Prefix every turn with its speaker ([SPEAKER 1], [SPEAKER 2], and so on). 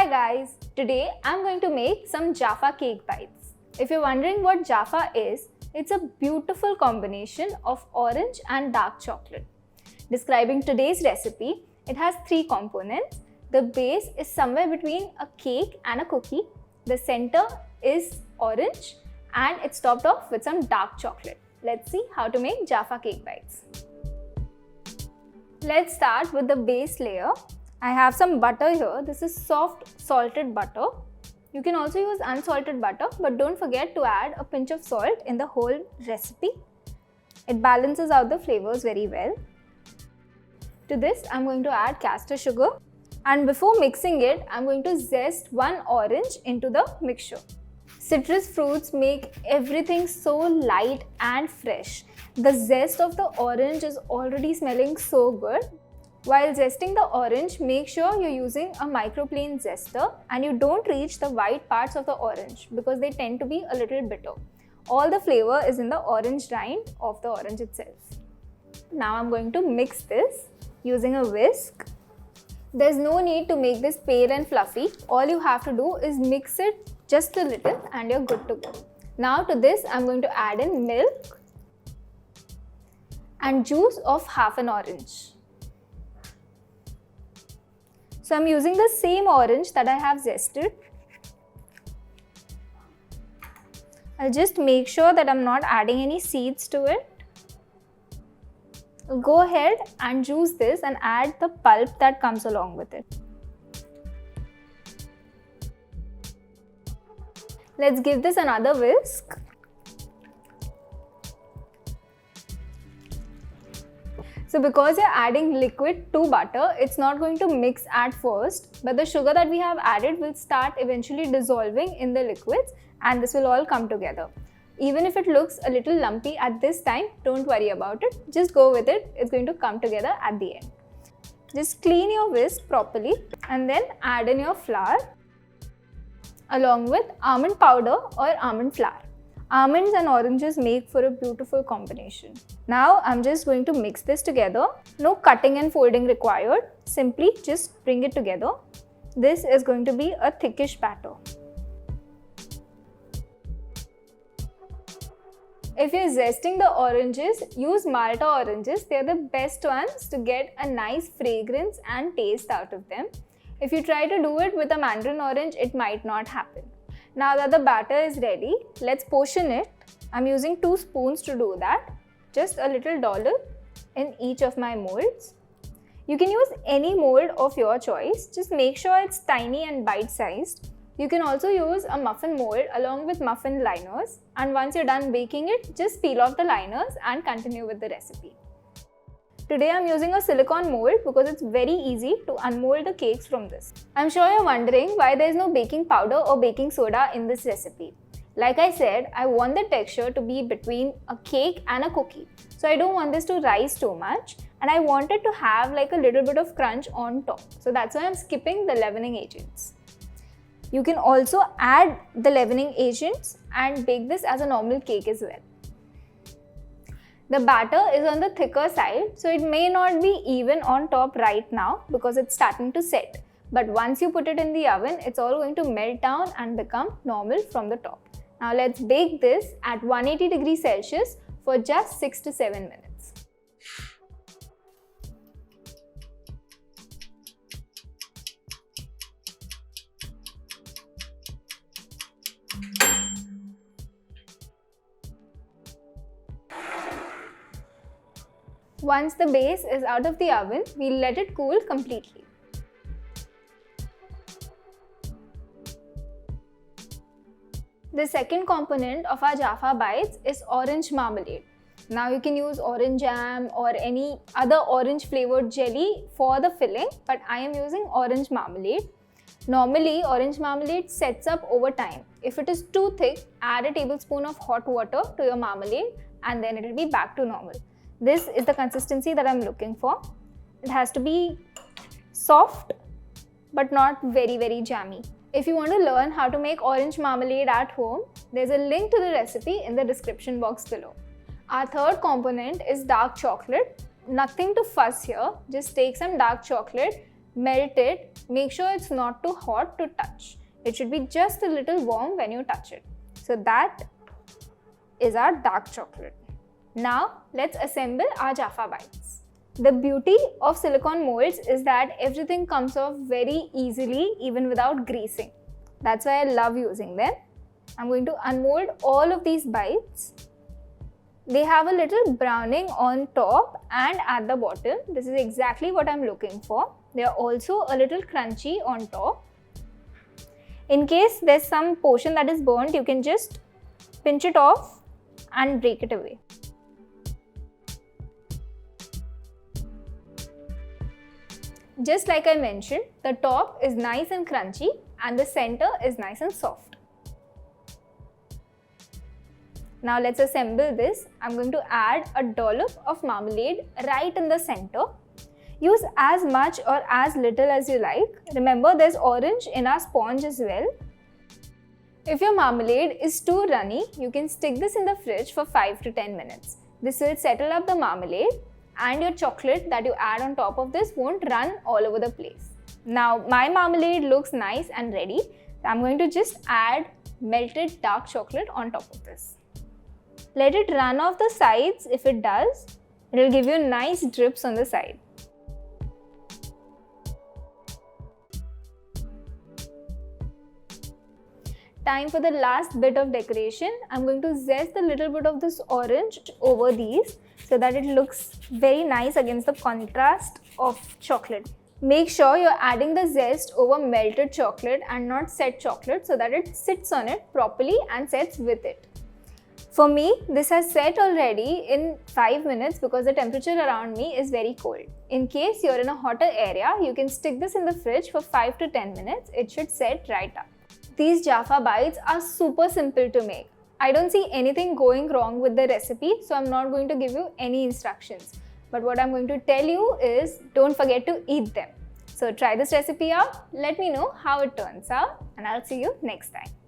[SPEAKER 1] Hi guys, today I'm going to make some Jaffa cake bites. If you're wondering what Jaffa is, it's a beautiful combination of orange and dark chocolate. Describing today's recipe, it has three components. The base is somewhere between a cake and a cookie. The center is orange and it's topped off with some dark chocolate. Let's see how to make Jaffa cake bites. Let's start with the base layer. I have some butter here. This is soft salted butter. You can also use unsalted butter, but don't forget to add a pinch of salt in the whole recipe. It balances out the flavors very well. To this, I'm going to add castor sugar. And before mixing it, I'm going to zest one orange into the mixture. Citrus fruits make everything so light and fresh. The zest of the orange is already smelling so good. While zesting the orange, make sure you're using a microplane zester and you don't reach the white parts of the orange because they tend to be a little bitter. All the flavor is in the orange rind of the orange itself. Now I'm going to mix this using a whisk. There's no need to make this pale and fluffy. All you have to do is mix it just a little and you're good to go. Now to this, I'm going to add in milk and juice of half an orange. So I'm using the same orange that I have zested. I'll just make sure that I'm not adding any seeds to it. Go ahead and juice this and add the pulp that comes along with it. Let's give this another whisk. So because you're adding liquid to butter, it's not going to mix at first, but the sugar that we have added will start eventually dissolving in the liquids and this will all come together. Even if it looks a little lumpy at this time, don't worry about it. Just go with it. It's going to come together at the end. Just clean your whisk properly and then add in your flour along with almond powder or almond flour. Almonds and oranges make for a beautiful combination. Now I'm just going to mix this together. No cutting and folding required. Simply just bring it together. This is going to be a thickish batter. If you're zesting the oranges, use Malta oranges. They're the best ones to get a nice fragrance and taste out of them. If you try to do it with a mandarin orange, it might not happen. Now that the batter is ready, let's portion it. I'm using 2 spoons to do that. Just a little dollop in each of my molds. You can use any mold of your choice. Just make sure it's tiny and bite-sized. You can also use a muffin mold along with muffin liners. And once you're done baking it, just peel off the liners and continue with the recipe. Today I'm using a silicone mold because it's very easy to unmold the cakes from this. I'm sure you're wondering why there's no baking powder or baking soda in this recipe. Like I said, I want the texture to be between a cake and a cookie. So I don't want this to rise too much and I want it to have like a little bit of crunch on top. So that's why I'm skipping the leavening agents. You can also add the leavening agents and bake this as a normal cake as well. The batter is on the thicker side, so it may not be even on top right now because it's starting to set. But once you put it in the oven, it's all going to melt down and become normal from the top. Now let's bake this at 180 degrees Celsius for just 6 to 7 minutes. Once the base is out of the oven, we'll let it cool completely. The second component of our Jaffa bites is orange marmalade. Now you can use orange jam or any other orange flavored jelly for the filling, but I am using orange marmalade. Normally, orange marmalade sets up over time. If it is too thick, add a tablespoon of hot water to your marmalade and then it will be back to normal. This is the consistency that I'm looking for. It has to be soft but not very jammy. If you want to learn how to make orange marmalade at home, there's a link to the recipe in the description box below. Our third component is dark chocolate. Nothing to fuss here, just take some dark chocolate, melt it. Make sure it's not too hot to touch. It should be just a little warm when you touch it. So that is our dark chocolate. Now let's assemble our Jaffa bites. The beauty of silicone molds is that everything comes off very easily even without greasing. That's why I love using them. I'm going to unmold all of these bites. They have a little browning on top and at the bottom. This is exactly what I'm looking for. They are also a little crunchy on top. In case there's some portion that is burnt, you can just pinch it off and break it away. Just like I mentioned, the top is nice and crunchy and the center is nice and soft. Now let's assemble this. I'm going to add a dollop of marmalade right in the center. Use as much or as little as you like. Remember, there's orange in our sponge as well. If your marmalade is too runny, you can stick this in the fridge for 5 to 10 minutes. This will settle up the marmalade and your chocolate that you add on top of this won't run all over the place. Now my marmalade looks nice and ready. I'm going to just add melted dark chocolate on top of this. Let it run off the sides. If it does, it will give you nice drips on the side. Time for the last bit of decoration. I'm going to zest a little bit of this orange over these so that it looks very nice against the contrast of chocolate. Make sure you're adding the zest over melted chocolate and not set chocolate so that it sits on it properly and sets with it. For me, this has set already in 5 minutes because the temperature around me is very cold. In case you're in a hotter area, you can stick this in the fridge for 5 to 10 minutes. It should set right up. These Jaffa bites are super simple to make. I don't see anything going wrong with the recipe, so I'm not going to give you any instructions. But what I'm going to tell you is don't forget to eat them. So try this recipe out, let me know how it turns out, and I'll see you next time.